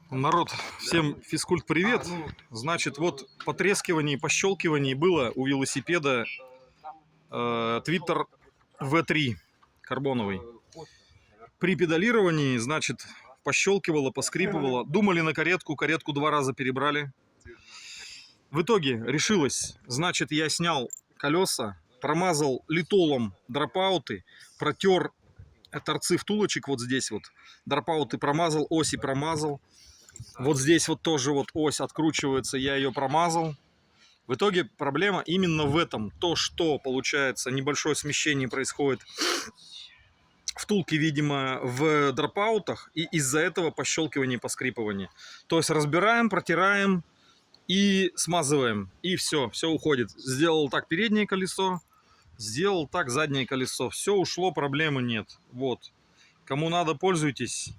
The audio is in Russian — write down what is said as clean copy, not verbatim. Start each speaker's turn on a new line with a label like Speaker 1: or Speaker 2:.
Speaker 1: Народ, всем физкульт привет. Значит, вот потрескивание и пощелкивание было у велосипеда Twitter V3 карбоновый. При педалировании, значит, пощелкивало, поскрипывало. Думали на каретку, каретку 2 раза перебрали. В итоге решилось. Значит, я снял колеса, промазал литолом дропауты, протер торцы втулочек вот здесь вот. Дропауты промазал, оси промазал. Вот здесь вот тоже вот ось откручивается, я ее промазал. В итоге проблема именно в этом. То, что получается небольшое смещение происходит втулки, видимо, в дропаутах, и из-за этого пощелкивание и поскрипывание. То есть разбираем, протираем и смазываем, и все уходит. Сделал так переднее колесо, сделал так заднее колесо. Все ушло, проблемы нет. Вот. Кому надо, пользуйтесь.